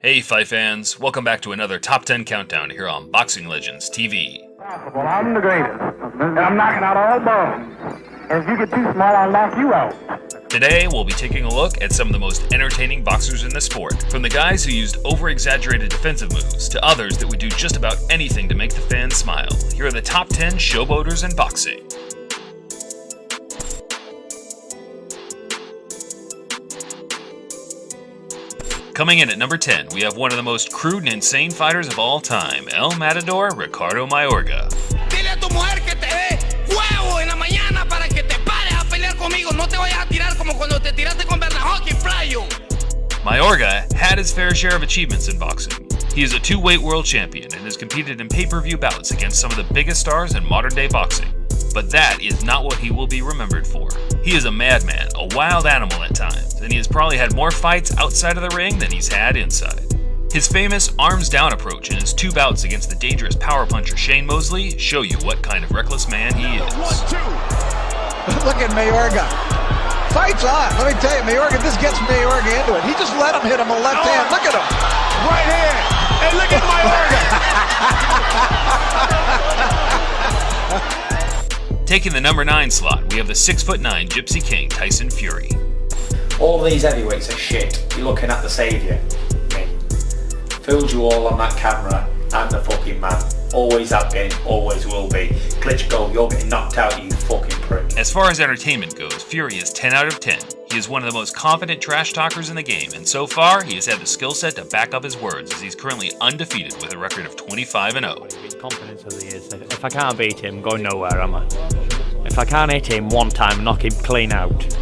Hey Fight fans, welcome back to another Top 10 Countdown here on Boxing Legends TV. Well, I'm the greatest, and I'm knocking out all bums. And if you get too small, I'll knock you out. Today, we'll be taking a look at some of the most entertaining boxers in the sport. From the guys who used over-exaggerated defensive moves, to others that would do just about anything to make the fans smile. Here are the top 10 showboaters in boxing. Coming in at number 10, we have one of the most crude and insane fighters of all time, El Matador Ricardo Mayorga. Dile a tu mujer que te dé huevo en la mañana para que te pares a pelear conmigo. No te vayas a tirar como cuando te tiraste con Bernahawk y Flyo. Mayorga had his fair share of achievements in boxing. He is a two-weight world champion and has competed in pay-per-view bouts against some of the biggest stars in modern-day boxing. But that is not what he will be remembered for. He is a madman, a wild animal at times, and he has probably had more fights outside of the ring than he's had inside. His famous arms-down approach in his two bouts against the dangerous power puncher Shane Mosley show you what kind of reckless man he is. 1-2. Look at Mayorga. Fight's on. Let me tell you, Mayorga, this gets Mayorga into it. He just let him hit him a left hand. Look at him. Right hand. Hey, look at Mayorga. Taking the number 9 slot, we have the 6'9" Gypsy King Tyson Fury. All these heavyweights are shit. You're looking at the saviour. Me. Fooled you all on that camera. I'm the fucking man. Always have been, always will be. Klitschko, you're getting knocked out, you fucking prick. As far as entertainment goes, Fury is 10 out of 10. He is one of the most confident trash talkers in the game, and so far, he has had the skill set to back up his words, as he's currently undefeated with a record of 25-0. His confidence as he is. If I can't beat him, I'm going nowhere, am I? If I can't hit him one time, knock him clean out.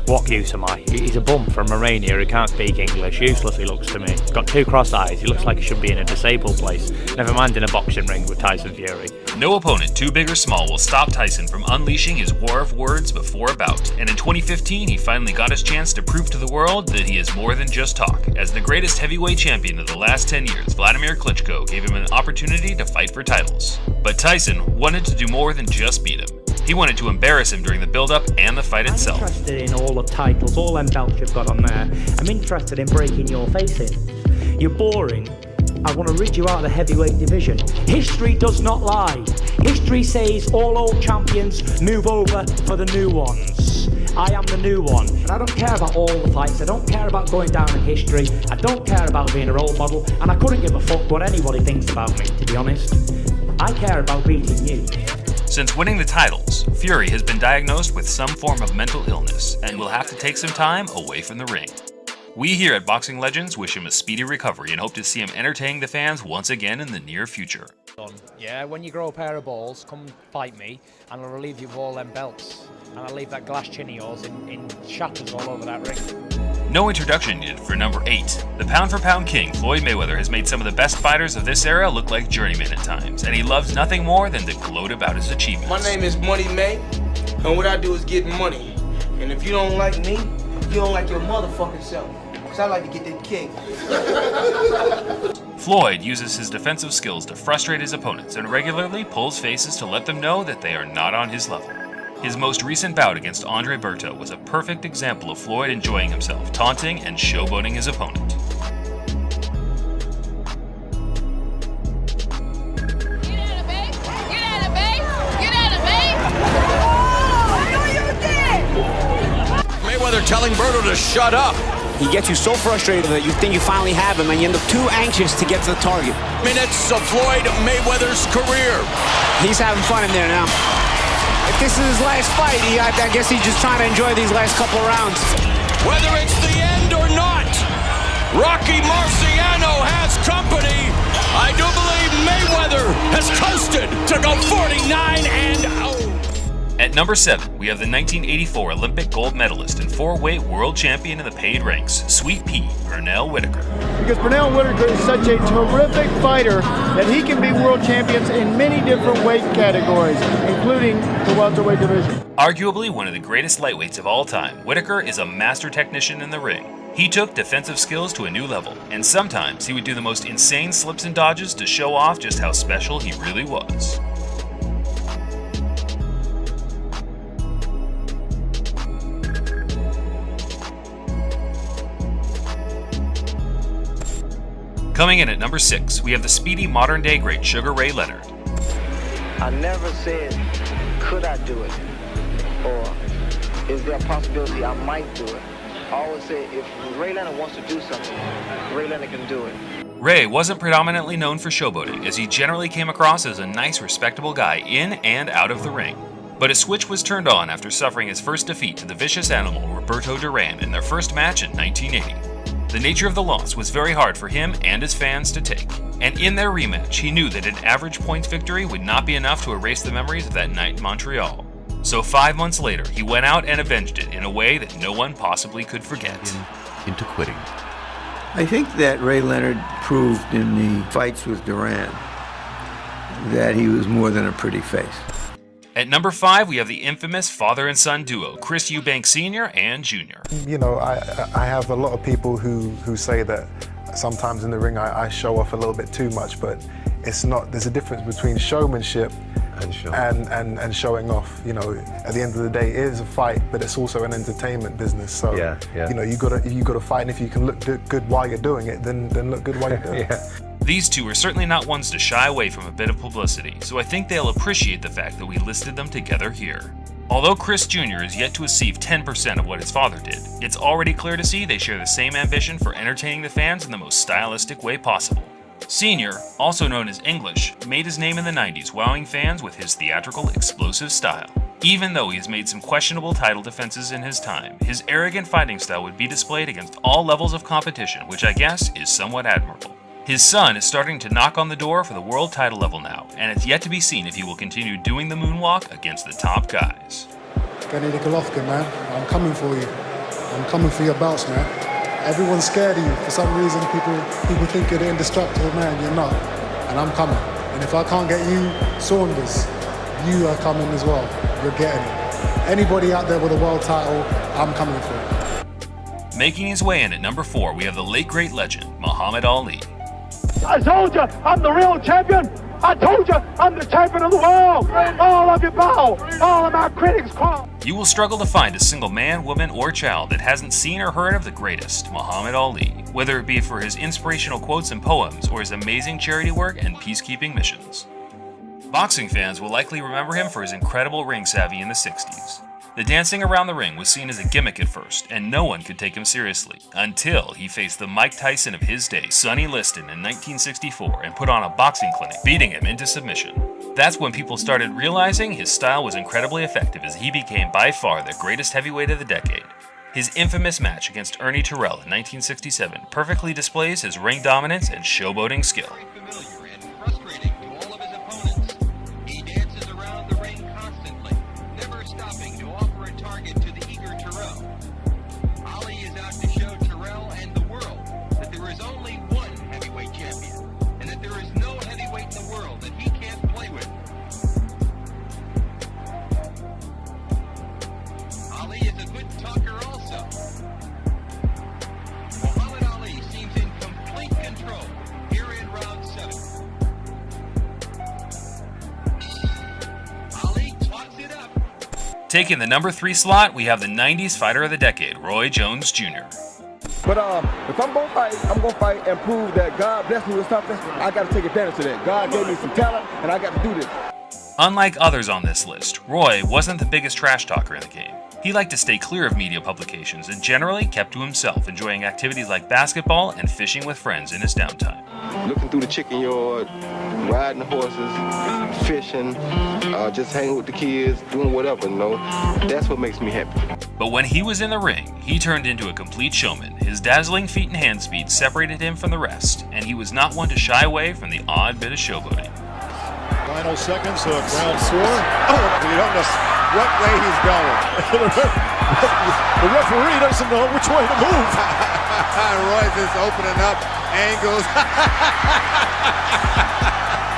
What use am I? He's a bum from Romania who can't speak English. Useless he looks to me. He's got two cross eyes. He looks like he should be in a disabled place. Never mind in a boxing ring with Tyson Fury. No opponent, too big or small, will stop Tyson from unleashing his war of words before a bout. And in 2015, he finally got his chance to prove to the world that he is more than just talk. As the greatest heavyweight champion of the last 10 years, Vladimir Klitschko gave him an opportunity to fight for titles. But Tyson wanted to do more than just beat him. He wanted to embarrass him during the build-up and the fight itself. I'm interested in all the titles, all them belts you've got on there. I'm interested in breaking your face in. You're boring. I want to rid you out of the heavyweight division. History does not lie. History says all old champions move over for the new ones. I am the new one. And I don't care about all the fights. I don't care about going down in history. I don't care about being a role model. And I couldn't give a fuck what anybody thinks about me, to be honest. I care about beating you. Since winning the titles, Fury has been diagnosed with some form of mental illness and will have to take some time away from the ring. We here at Boxing Legends wish him a speedy recovery and hope to see him entertaining the fans once again in the near future. Yeah, when you grow a pair of balls, come fight me and I'll relieve you of all them belts. And I'll leave that glass chin of yours in shatters all over that ring. No introduction needed for number 8. The pound-for-pound king, Floyd Mayweather, has made some of the best fighters of this era look like journeymen at times, and he loves nothing more than to gloat about his achievements. My name is Money May, and what I do is get money. And if you don't like me, you don't like your motherfucking self. Because I like to get that kick. Floyd uses his defensive skills to frustrate his opponents and regularly pulls faces to let them know that they are not on his level. His most recent bout against Andre Berto was a perfect example of Floyd enjoying himself, taunting and showboating his opponent. Get out of base! Get out of base! Get out of base! Oh, I know you did! Mayweather telling Berto to shut up. He gets you so frustrated that you think you finally have him and you end up too anxious to get to the target. Minutes of Floyd Mayweather's career. He's having fun in there now. If this is his last fight, I guess he's just trying to enjoy these last couple of rounds. Whether it's the end or not, Rocky Marciano has company. I do believe Mayweather has coasted to go 49-0. At number 7, we have the 1984 Olympic gold medalist and 4-weight world champion in the paid ranks, Sweet Pea, Pernell Whitaker. Because Pernell Whitaker is such a terrific fighter that he can be world champions in many different weight categories, including the welterweight division. Arguably one of the greatest lightweights of all time, Whitaker is a master technician in the ring. He took defensive skills to a new level, and sometimes he would do the most insane slips and dodges to show off just how special he really was. Coming in at number 6, we have the speedy modern-day great Sugar Ray Leonard. I never said, could I do it? Or is there a possibility I might do it? I always say, if Ray Leonard wants to do something, Ray Leonard can do it. Ray wasn't predominantly known for showboating, as he generally came across as a nice, respectable guy in and out of the ring. But a switch was turned on after suffering his first defeat to the vicious animal Roberto Duran in their first match in 1980. The nature of the loss was very hard for him and his fans to take, and in their rematch, he knew that an average points victory would not be enough to erase the memories of that night in Montreal. So 5 months later, he went out and avenged it in a way that no one possibly could forget. Into quitting. I think that Ray Leonard proved in the fights with Duran that he was more than a pretty face. At number 5, we have the infamous father and son duo, Chris Eubanks Sr. and Jr. You know, I have a lot of people who say that sometimes in the ring I show off a little bit too much, but it's not. There's a difference between showmanship and showing off. You know, at the end of the day, it is a fight, but it's also an entertainment business. So you know, you gotta fight, and if you can look good while you're doing it, then look good while you're doing it. These two are certainly not ones to shy away from a bit of publicity, so I think they'll appreciate the fact that we listed them together here. Although Chris Jr. is yet to achieve 10% of what his father did, it's already clear to see they share the same ambition for entertaining the fans in the most stylistic way possible. Sr., also known as English, made his name in the 90s, wowing fans with his theatrical, explosive style. Even though he has made some questionable title defenses in his time, his arrogant fighting style would be displayed against all levels of competition, which I guess is somewhat admirable. His son is starting to knock on the door for the world title level now, and it's yet to be seen if he will continue doing the moonwalk against the top guys. Gennady Golovkin, man, I'm coming for you. I'm coming for your belts, man. Everyone's scared of you. For some reason, people think you're the indestructible man. You're not, and I'm coming. And if I can't get you, Saunders, you are coming as well. You're getting it. Anybody out there with a world title, I'm coming for it. Making his way in at number 4, we have the late great legend, Muhammad Ali. I told you, I'm the real champion. I told you, I'm the champion of the world. All of you bow. All of my critics call. You will struggle to find a single man, woman, or child that hasn't seen or heard of the greatest, Muhammad Ali, whether it be for his inspirational quotes and poems or his amazing charity work and peacekeeping missions. Boxing fans will likely remember him for his incredible ring savvy in the 60s. The dancing around the ring was seen as a gimmick at first, and no one could take him seriously, until he faced the Mike Tyson of his day, Sonny Liston, in 1964, and put on a boxing clinic, beating him into submission. That's when people started realizing his style was incredibly effective, as he became by far the greatest heavyweight of the decade. His infamous match against Ernie Terrell in 1967 perfectly displays his ring dominance and showboating skill. Taking the number 3 slot, we have the 90s fighter of the decade, Roy Jones Jr. But if I'm gonna fight and prove that God blessed me with something, I gotta take advantage of that. God gave me some talent, and I got to do this. Unlike others on this list, Roy wasn't the biggest trash talker in the game. He liked to stay clear of media publications and generally kept to himself, enjoying activities like basketball and fishing with friends in his downtime. Looking through the chicken yard, riding horses, fishing, just hanging with the kids, doing whatever, you know. That's what makes me happy. But when he was in the ring, he turned into a complete showman. His dazzling feet and hand speed separated him from the rest, and he was not one to shy away from the odd bit of showboating. Final seconds of round 4. Oh, you don't know what way he's going. The referee doesn't know which way to move. Roy's just opening up angles.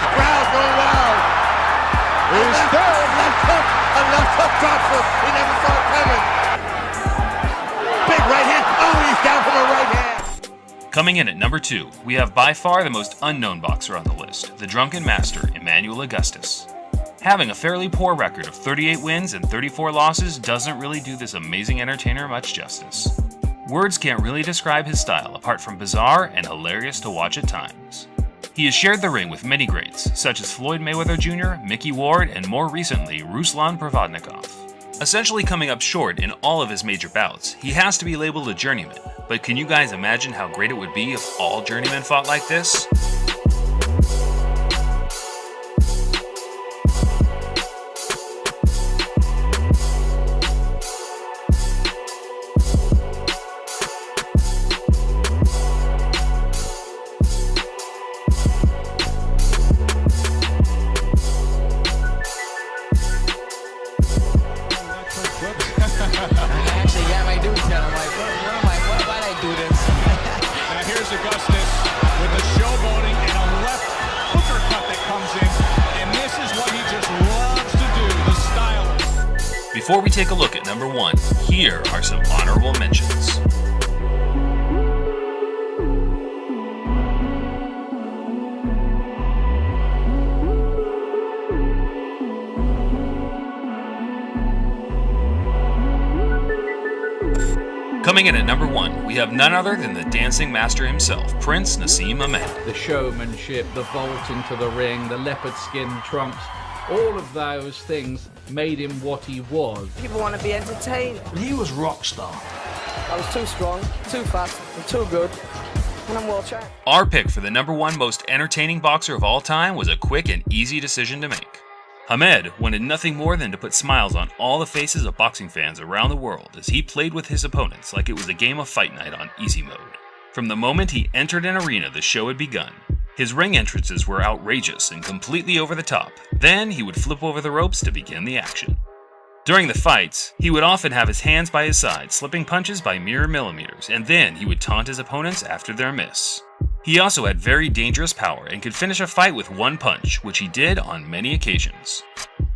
Crowd's going wild. He's down. A left hook drops him. He never saw it coming. Big right hand. Oh, he's down from a right hand. Coming in at number 2, we have by far the most unknown boxer on the list, the drunken master, Emmanuel Augustus. Having a fairly poor record of 38 wins and 34 losses doesn't really do this amazing entertainer much justice. Words can't really describe his style apart from bizarre and hilarious to watch at times. He has shared the ring with many greats, such as Floyd Mayweather Jr., Mickey Ward, and more recently, Ruslan Provodnikov. Essentially coming up short in all of his major bouts, he has to be labeled a journeyman, but can you guys imagine how great it would be if all journeymen fought like this? Before we take a look at number 1, here are some honorable mentions. Coming in at number 1, we have none other than the dancing master himself, Prince Naseem Hamed. The showmanship, the vault into the ring, the leopard skin trunks, all of those things made him what he was. People want to be entertained. He was rock star. I was too strong, too fast, and too good, and I'm world champ. Our pick for the number 1 most entertaining boxer of all time was a quick and easy decision to make. Hamed wanted nothing more than to put smiles on all the faces of boxing fans around the world as he played with his opponents like it was a game of fight night on easy mode. From the moment he entered an arena, the show had begun. His ring entrances were outrageous and completely over the top. Then he would flip over the ropes to begin the action. During the fights, he would often have his hands by his side, slipping punches by mere millimeters, and then he would taunt his opponents after their miss. He also had very dangerous power and could finish a fight with one punch, which he did on many occasions.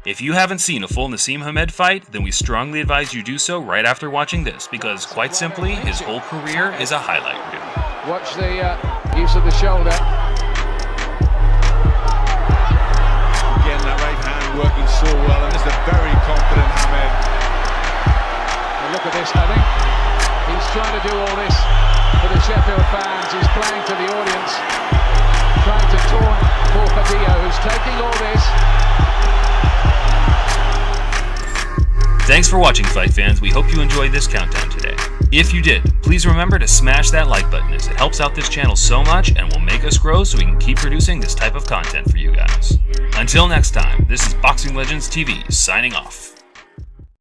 If you haven't seen a full Naseem Hamed fight, then we strongly advise you do so right after watching this, because quite simply, his whole career is a highlight reel. Watch the use of the shoulder. Again, that right hand working so well, and this is a very confident Hamed. And look at this, I think. He's trying to do all this for the Sheffield fans. He's playing to the audience, trying to taunt Paul Padillo, who's taking all this. Thanks for watching, Fight fans. We hope you enjoyed this countdown today. If you did, please remember to smash that like button as it helps out this channel so much and will make us grow so we can keep producing this type of content for you guys. Until next time, this is Boxing Legends TV signing off.